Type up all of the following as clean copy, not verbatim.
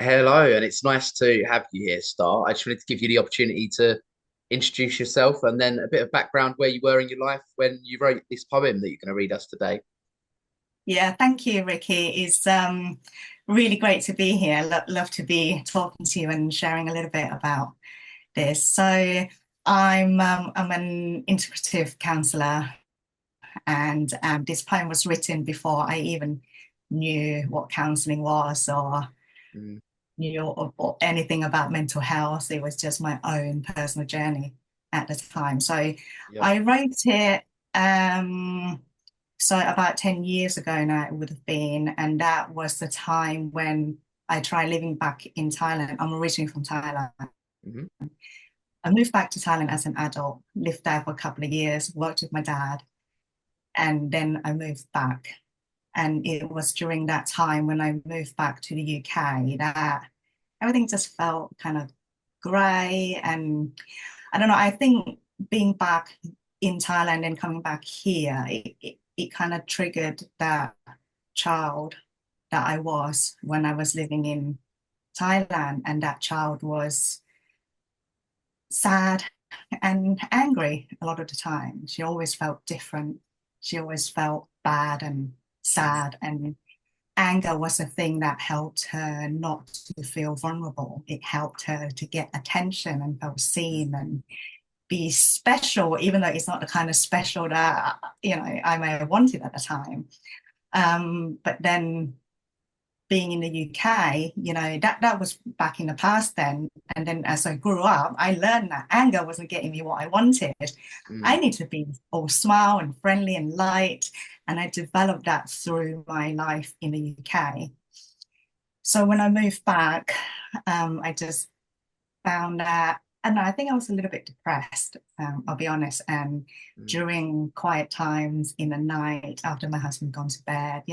Hello, and it's nice to have you here, Star. I just wanted to give you the opportunity to introduce yourself and then a bit of background where you were in your life when you wrote this poem that you're going to read us today. Yeah, thank you, Ricky. It's really great to be here. Love to be talking to you and sharing a little bit about this. So, I'm an integrative counselor, and this poem was written before I even knew what counseling was or Mm, knew or anything about mental health. It was just my own personal journey at the time. So, yeah. I wrote it. Um, So about 10 years ago now it would have been, and that was the time when I tried living back in Thailand. I'm originally from Thailand. Hmm. I moved back to Thailand as an adult, lived there for a couple of years, worked with my dad, and then I moved back. And it was during that time when I moved back to the UK that everything just felt kind of grey. And I don't know, I think being back in Thailand and coming back here, it kind of triggered that child that I was when I was living in Thailand. And that child was sad and angry a lot of the time. She always felt different. She always felt bad and sad. And anger was a thing that helped her not to feel vulnerable. It helped her to get attention and feel seen and be special, even though it's not the kind of special that, I may have wanted at the time. But then being in the UK, that was back in the past then. And then as I grew up, I learned that anger wasn't getting me what I wanted. I Mm, need to be all smile and friendly and light. And I developed that through my life in the UK. So when I moved back, I just found that, and I think I was a little bit depressed, I'll be honest. And mm, during quiet times in the night after my husband gone to bed,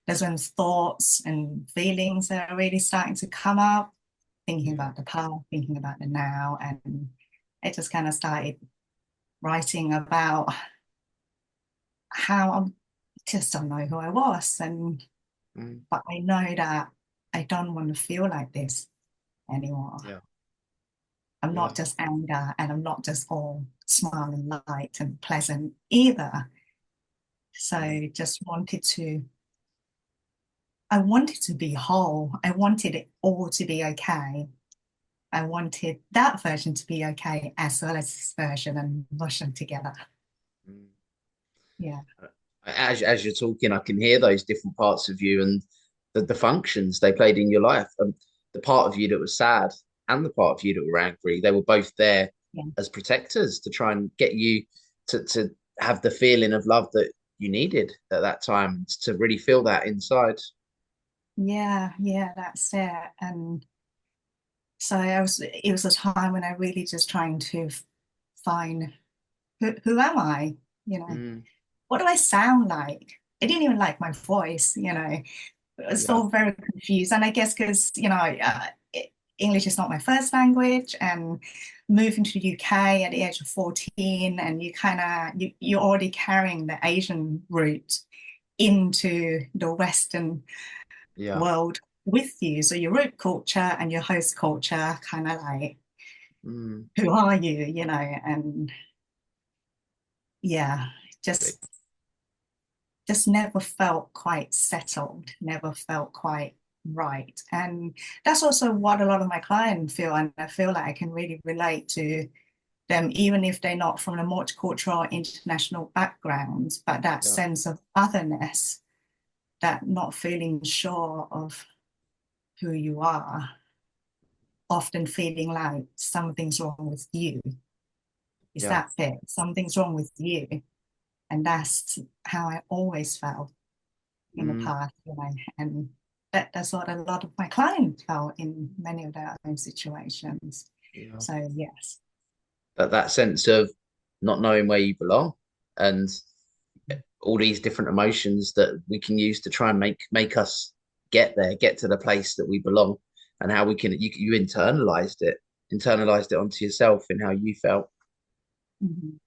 there's when thoughts and feelings are really starting to come up, thinking yeah. about the past, thinking about the now. And I just kind of started writing about how I just don't know who I was. And Mm, but I know that I don't want to feel like this anymore. yeah. I'm Yeah. not just anger and I'm not just all smile and light and pleasant either. Mm, So just I wanted to be whole. I wanted it all to be okay. I wanted that version to be okay as well as this version and mush them together. mm. Yeah. As you're talking, I can hear those different parts of you and the functions they played in your life. The part of you that was sad and the part of you that were angry, they were both there Yeah. as protectors to try and get you to have the feeling of love that you needed at that time to really feel that inside. Yeah, yeah, that's it. And so it was a time when I really just trying to find who am I? You know, Mm, what do I sound like? I didn't even like my voice, I was yeah, still very confused. And I guess because, English is not my first language, and moving to the UK at the age of 14, and you're already carrying the Asian root into the Western yeah. world with you. So your root culture and your host culture kind of like, Mm, who are you, and yeah, great. just never felt quite settled, never felt quite right. And that's also what a lot of my clients feel. And I feel like I can really relate to them, even if they're not from a multicultural or international backgrounds, but that Yeah, sense of otherness, that not feeling sure of who you are, often feeling like something's wrong with you. Is yeah. that it? Something's wrong with you. And that's how I always felt in the Mm, past, and that's what a lot of my clients felt in many of their own situations. yeah. So yes. That sense of not knowing where you belong and all these different emotions that we can use to try and make us get there, get to the place that we belong, and how we can you internalized it onto yourself and how you felt. Mhm.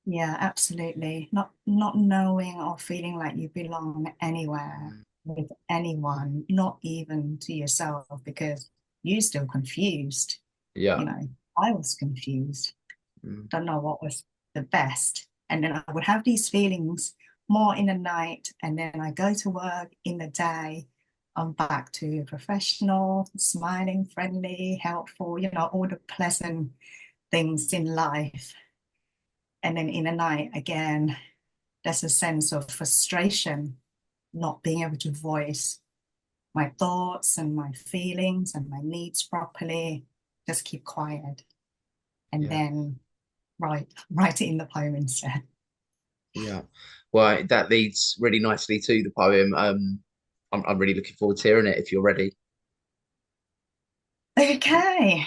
Yeah, absolutely. Not knowing or feeling like you belong anywhere. with anyone, not even to yourself, because you're still confused. Yeah. You know, I was confused, Mm. don't know what was the best. And then I would have these feelings more in the night, and then I go to work in the day. I'm back to professional, smiling, friendly, helpful, all the pleasant things in life. And then in the night, again, there's a sense of frustration, not being able to voice my thoughts and my feelings and my needs properly, just keep quiet. And Yeah. then write it in the poem instead. Yeah. Well, that leads really nicely to the poem. I'm really looking forward to hearing it if you're ready. Okay,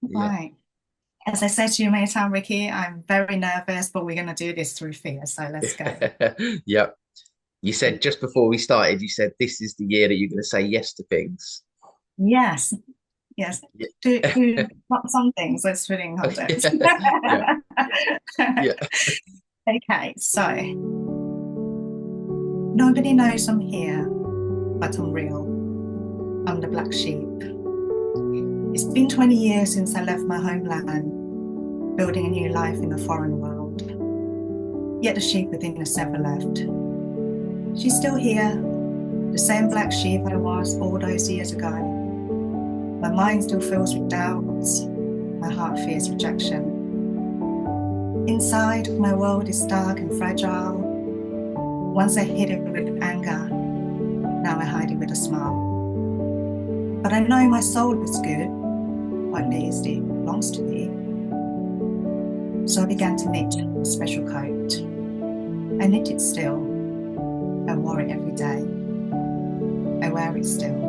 Yeah. right. As I said to you many times, Ricky, I'm very nervous, but we're going to do this through fear. So let's go. Yeah. You said just before we started, you said this is the year that you're going to say yes to things. Yes, yes. Yeah. To not some things. Let's put in context. Yeah. Yeah. Okay, so nobody knows I'm here, but I'm real. I'm the black sheep. It's been 20 years since I left my homeland, building a new life in a foreign world. Yet the sheep within us never left. She's still here, the same black sheep I was all those years ago. My mind still fills with doubts. My heart fears rejection. Inside, my world is dark and fragile. Once I hid it with anger, now I hide it with a smile. But I know my soul is good, or at least it belongs to me. So I began to knit a special coat. I knit it still. I wore it every day. I wear it still.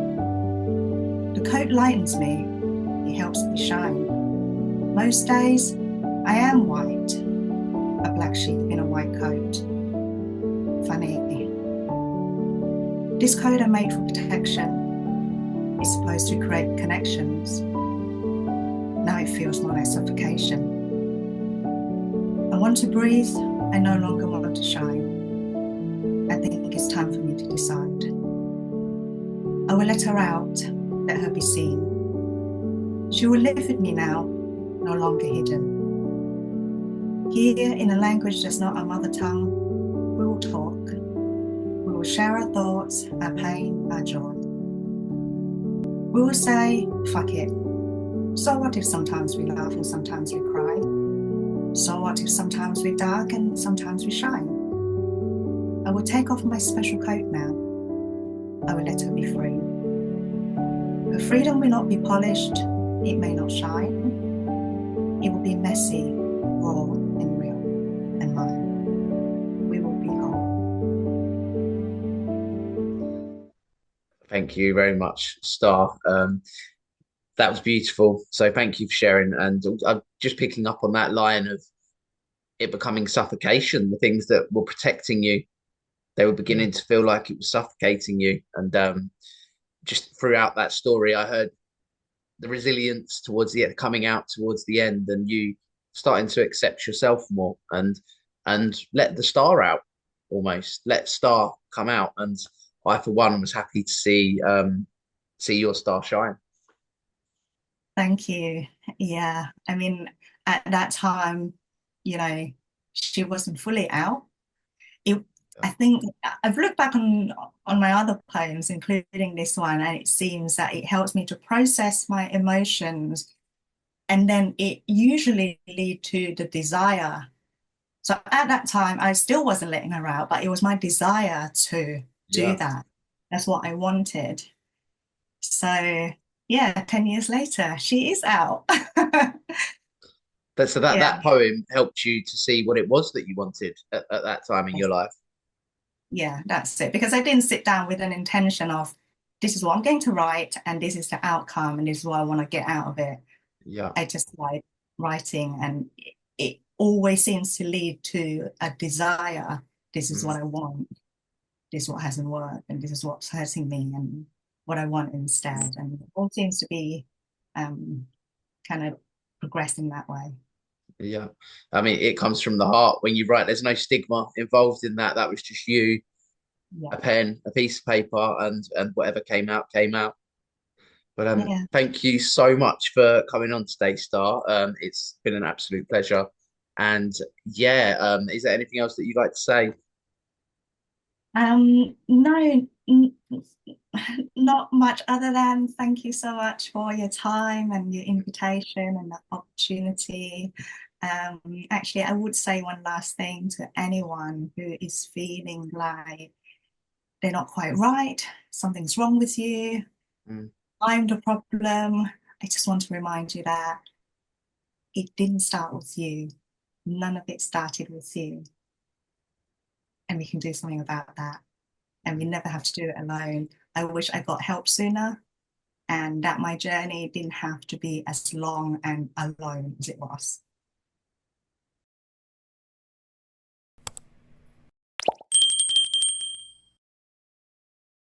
The coat lightens me. It helps me shine. Most days, I am white, a black sheep in a white coat. Funny. This coat I made for protection is supposed to create connections. Now it feels more like suffocation. I want to breathe. I no longer want to shine. I think it's time for me to decide. I will let her out, let her be seen. She will live with me now, no longer hidden. Here, in a language that's not our mother tongue, we will talk. We will share our thoughts, our pain, our joy. We will say, fuck it. So what if sometimes we laugh and sometimes we cry? So what if sometimes we're dark and sometimes we shine? I will take off my special coat now. I will let her be free. Her freedom will not be polished. It may not shine. It will be messy, raw, and real, and mine. We will be whole. Thank you very much, Star. That was beautiful. So thank you for sharing. And I'm just picking up on that line of it becoming suffocation, the things that were protecting you, they were beginning to feel like it was suffocating you. And just throughout that story, I heard the resilience towards the end, coming out towards the end, and you starting to accept yourself more and let the star out, almost let star come out. And I, for one, was happy to see your star shine. Thank you. Yeah. I mean, at that time, you know, she wasn't fully out. It, I think I've looked back on my other poems, including this one, and it seems that it helps me to process my emotions, and then it usually lead to the desire. So at that time, I still wasn't letting her out, but it was my desire to do Yeah. that. That's what I wanted. So yeah, 10 years later, she is out. So that Yeah, that poem helped you to see what it was that you wanted at that time in your life. yeah, that's it. Because I didn't sit down with an intention of this is what I'm going to write and this is the outcome and this is what I want to get out of it. Yeah. I just like writing and it always seems to lead to a desire. This is Mm. what I want. This is what hasn't worked and this is what's hurting me and what I want instead. And it all seems to be um, kind of progressing that way. Yeah. I mean, it comes from the heart when you write. There's no stigma involved in that. That was just you Yeah. a pen, a piece of paper, and whatever came out came out. But Yeah. thank you so much for coming on today, Star. It's been an absolute pleasure. And yeah, is there anything else that you'd like to say? No, not much other than thank you so much for your time and your invitation and the opportunity. Actually, I would say one last thing to anyone who is feeling like they're not quite right, something's wrong with you, Mm, I'm the problem. I just want to remind you that it didn't start with you. None of it started with you. And we can do something about that. And we mm. never have to do it alone. I wish I got help sooner and that my journey didn't have to be as long and alone as it was.